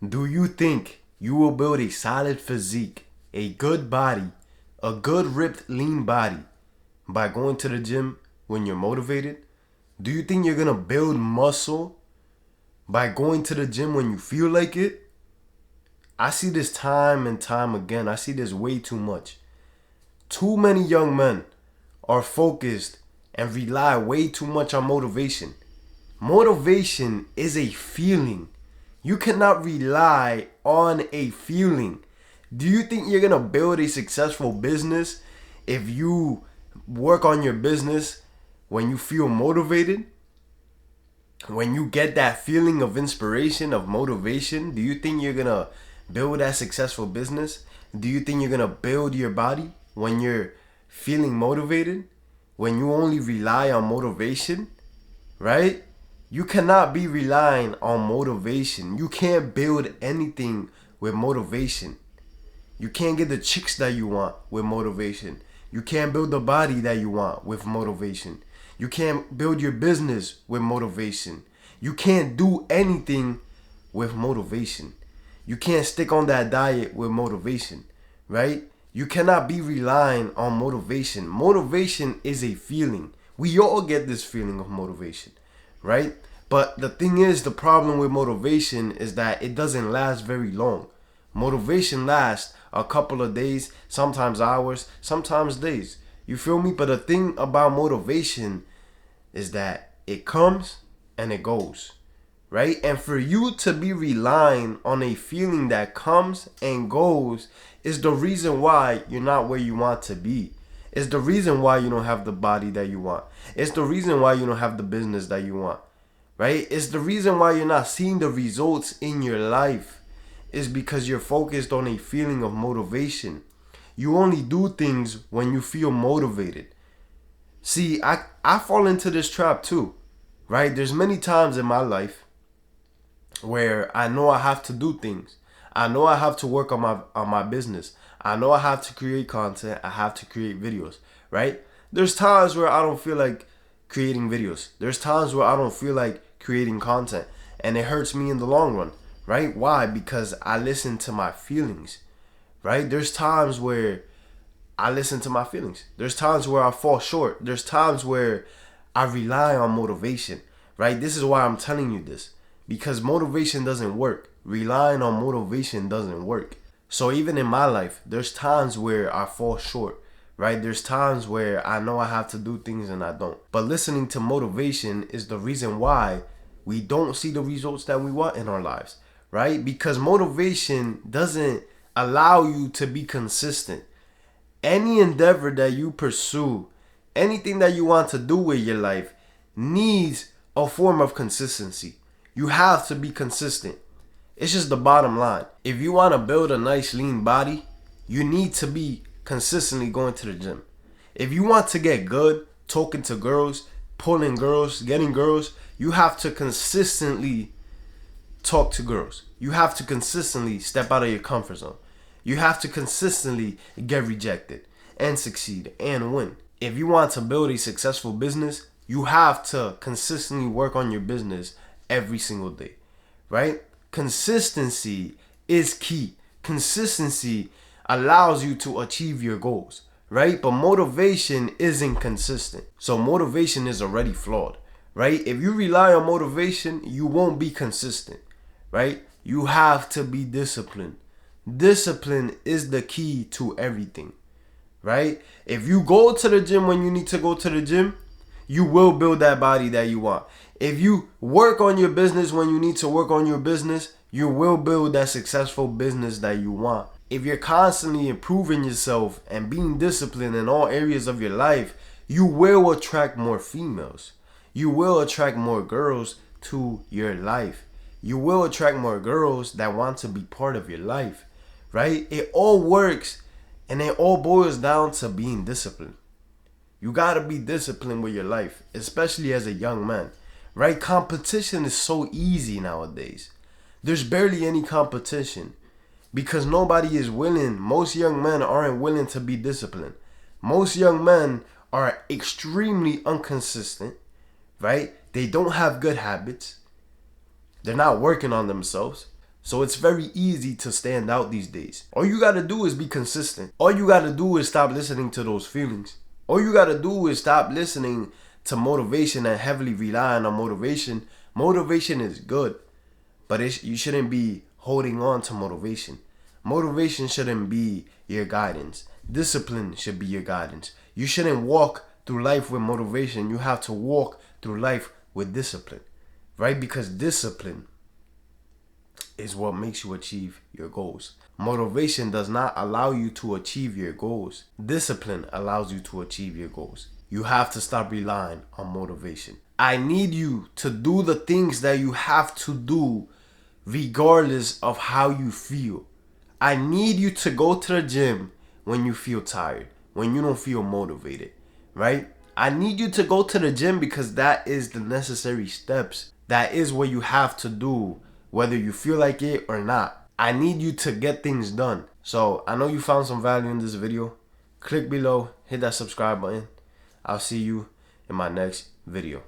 Do you think you will build a solid physique, a good body, a good ripped lean body by going to the gym when you're motivated? Do you think you're gonna build muscle by going to the gym when you feel like it? I see this time and time again. I see this way too much. Too many young men are focused and rely way too much on motivation. Motivation is a feeling. You cannot rely on a feeling. Do you think you're gonna build a successful business if you work on your business when you feel motivated? When you get that feeling of inspiration, of motivation, do you think you're gonna build that successful business? Do you think you're gonna build your body when you're feeling motivated? When you only rely on motivation, right? You cannot be relying on motivation. You can't build anything with motivation. You can't get the chicks that you want with motivation. You can't build the body that you want with motivation. You can't build your business with motivation. You can't do anything with motivation. You can't stick on that diet with motivation, right? You cannot be relying on motivation. Motivation is a feeling. We all get this feeling of motivation, right? But the thing is, the problem with motivation is that it doesn't last very long. Motivation lasts a couple of days, sometimes hours, sometimes days. You feel me? But the thing about motivation is that it comes and it goes, right? And for you to be relying on a feeling that comes and goes is the reason why you're not where you want to be. It's the reason why you don't have the body that you want. It's the reason why you don't have the business that you want, right? It's the reason why you're not seeing the results in your life. Is because you're focused on a feeling of motivation. You only do things when you feel motivated. See, I fall into this trap too, right? There's many times in my life where I know I have to do things. I know I have to work on my business. I know I have to create content. I have to create videos, right? There's times where I don't feel like creating videos. There's times where I don't feel like creating content, and it hurts me in the long run. Right? Why? Because I listen to my feelings, right? There's times where I listen to my feelings. There's times where I fall short. There's times where I rely on motivation, right? This is why I'm telling you this, because motivation doesn't work. Relying on motivation doesn't work. So even in my life, there's times where I fall short, right? There's times where I know I have to do things and I don't. But listening to motivation is the reason why we don't see the results that we want in our lives. Right? Because motivation doesn't allow you to be consistent. Any endeavor that you pursue, anything that you want to do with your life needs a form of consistency. You have to be consistent. It's just the bottom line. If you want to build a nice lean body, you need to be consistently going to the gym. If you want to get good, talking to girls, pulling girls, getting girls, you have to consistently talk to girls. You have to consistently step out of your comfort zone. You have to consistently get rejected and succeed and win. If you want to build a successful business, you have to consistently work on your business every single day, right? Consistency is key. Consistency allows you to achieve your goals, right? But motivation isn't consistent. So motivation is already flawed, right? If you rely on motivation, you won't be consistent. Right? You have to be disciplined. Discipline is the key to everything. Right? If you go to the gym when you need to go to the gym, you will build that body that you want. If you work on your business when you need to work on your business, you will build that successful business that you want. If you're constantly improving yourself and being disciplined in all areas of your life, you will attract more females. You will attract more girls to your life. You will attract more girls that want to be part of your life, right? It all works and it all boils down to being disciplined. You got to be disciplined with your life, especially as a young man, right? Competition is so easy nowadays. There's barely any competition because nobody is willing. Most young men aren't willing to be disciplined. Most young men are extremely inconsistent, right? They don't have good habits. They're not working on themselves. So it's very easy to stand out these days. All you gotta do is be consistent. All you gotta do is stop listening to those feelings. All you gotta do is stop listening to motivation and heavily relying on motivation. Motivation is good, but you shouldn't be holding on to motivation. Motivation shouldn't be your guidance. Discipline should be your guidance. You shouldn't walk through life with motivation. You have to walk through life with discipline, right? Because discipline is what makes you achieve your goals. Motivation does not allow you to achieve your goals. Discipline allows you to achieve your goals. You have to stop relying on motivation. I need you to do the things that you have to do regardless of how you feel. I need you to go to the gym when you feel tired, when you don't feel motivated, right? I need you to go to the gym because that is the necessary steps. That is what you have to do, whether you feel like it or not. I need you to get things done. So I know you found some value in this video. Click below, hit that subscribe button. I'll see you in my next video.